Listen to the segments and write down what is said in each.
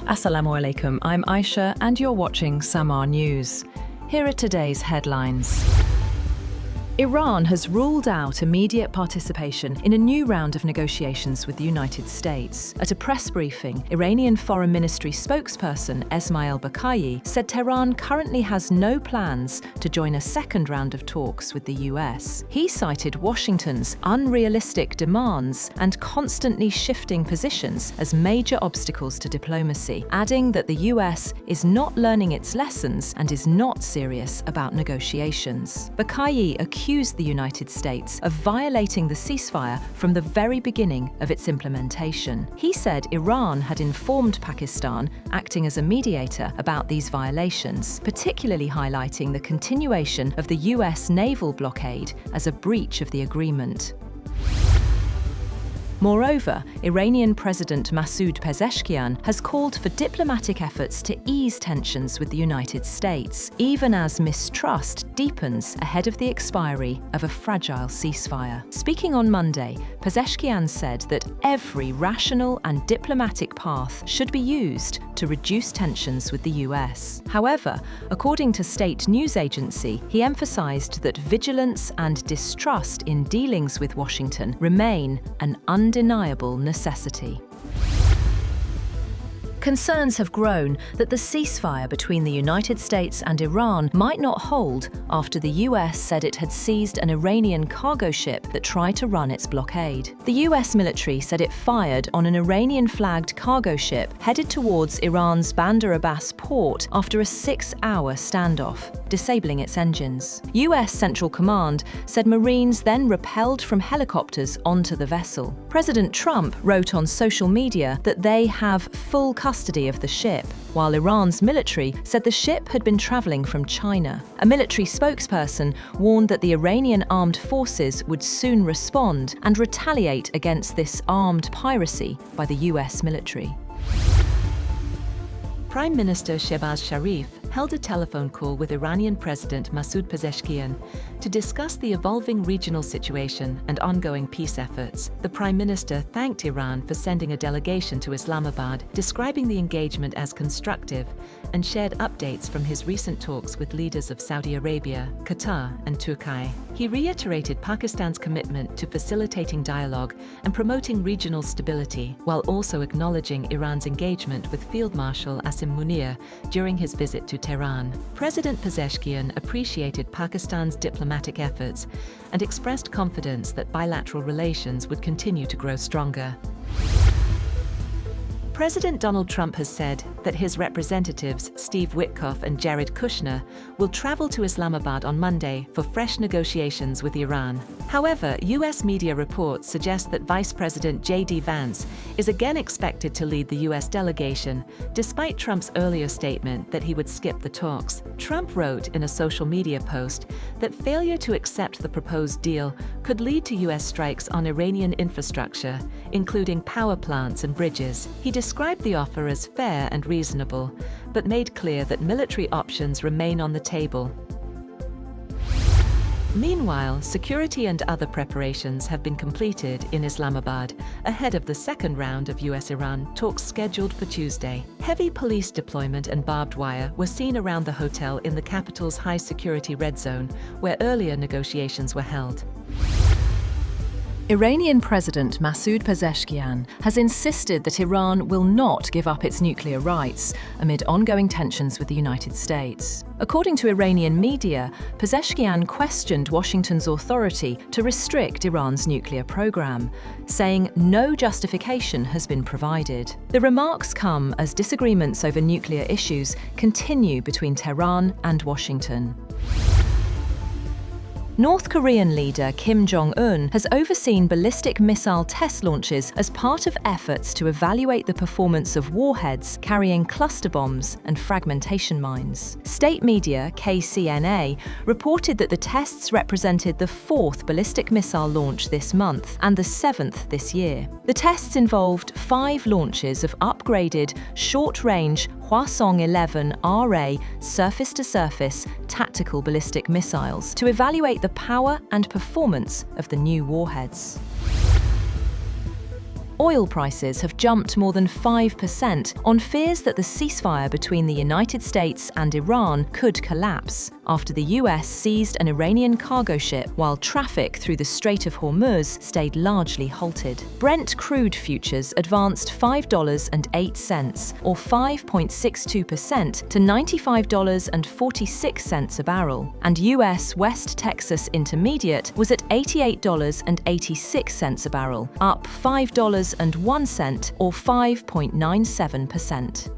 Assalamu alaikum, I'm Aisha and you're watching SAMAA News. Here are today's headlines. Iran has ruled out immediate participation in a new round of negotiations with the United States. At a press briefing, Iranian Foreign Ministry spokesperson Esmail Bakai said Tehran currently has no plans to join a second round of talks with the US. He cited Washington's unrealistic demands and constantly shifting positions as major obstacles to diplomacy, adding that the US is not learning its lessons and is not serious about negotiations. Bakai accused the United States of violating the ceasefire from the very beginning of its implementation. He said Iran had informed Pakistan, acting as a mediator, about these violations, particularly highlighting the continuation of the US naval blockade as a breach of the agreement. Moreover, Iranian President Masoud Pezeshkian has called for diplomatic efforts to ease tensions with the United States, even as mistrust deepens ahead of the expiry of a fragile ceasefire. Speaking on Monday, Pezeshkian said that every rational and diplomatic path should be used to reduce tensions with the US. However, according to state news agency, he emphasized that vigilance and distrust in dealings with Washington remain an undeniable necessity. Concerns have grown that the ceasefire between the United States and Iran might not hold after the US said it had seized an Iranian cargo ship that tried to run its blockade. The US military said it fired on an Iranian-flagged cargo ship headed towards Iran's Bandar Abbas port after a 6-hour standoff, disabling its engines. US Central Command said Marines then rappelled from helicopters onto the vessel. President Trump wrote on social media that they have full custody of the ship, while Iran's military said the ship had been travelling from China. A military spokesperson warned that the Iranian armed forces would soon respond and retaliate against this armed piracy by the US military. Prime Minister Shehbaz Sharif held a telephone call with Iranian President Masoud Pezeshkian to discuss the evolving regional situation and ongoing peace efforts. The Prime Minister thanked Iran for sending a delegation to Islamabad, describing the engagement as constructive, and shared updates from his recent talks with leaders of Saudi Arabia, Qatar, and Turkey. He reiterated Pakistan's commitment to facilitating dialogue and promoting regional stability, while also acknowledging Iran's engagement with Field Marshal Asim Munir during his visit to Tehran. President Pezeshkian appreciated Pakistan's diplomatic efforts and expressed confidence that bilateral relations would continue to grow stronger. President Donald Trump has said that his representatives, Steve Witkoff and Jared Kushner, will travel to Islamabad on Monday for fresh negotiations with Iran. However, US media reports suggest that Vice President J.D. Vance is again expected to lead the US delegation, despite Trump's earlier statement that he would skip the talks. Trump wrote in a social media post that failure to accept the proposed deal could lead to US strikes on Iranian infrastructure, including power plants and bridges. He described the offer as fair and reasonable, but made clear that military options remain on the table. Meanwhile, security and other preparations have been completed in Islamabad ahead of the second round of US-Iran talks scheduled for Tuesday. Heavy police deployment and barbed wire were seen around the hotel in the capital's high-security red zone, where earlier negotiations were held. Iranian President Masoud Pezeshkian has insisted that Iran will not give up its nuclear rights amid ongoing tensions with the United States. According to Iranian media, Pezeshkian questioned Washington's authority to restrict Iran's nuclear program, saying no justification has been provided. The remarks come as disagreements over nuclear issues continue between Tehran and Washington. North Korean leader Kim Jong-un has overseen ballistic missile test launches as part of efforts to evaluate the performance of warheads carrying cluster bombs and fragmentation mines. State media, KCNA, reported that the tests represented the 4th ballistic missile launch this month and the 7th this year. The tests involved 5 launches of upgraded, short-range Hwasong-11 RA surface-to-surface tactical ballistic missiles to evaluate the power and performance of the new warheads. Oil prices have jumped more than 5% on fears that the ceasefire between the United States and Iran could collapse after the US seized an Iranian cargo ship while traffic through the Strait of Hormuz stayed largely halted. Brent crude futures advanced $5.08, or 5.62% to $95.46 a barrel, and US West Texas Intermediate was at $88.86 a barrel, up $5.01 or 5.97%.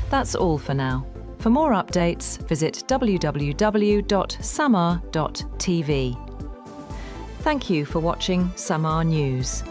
That's all for now. For more updates, visit www.samaa.tv. Thank you for watching SAMAA News.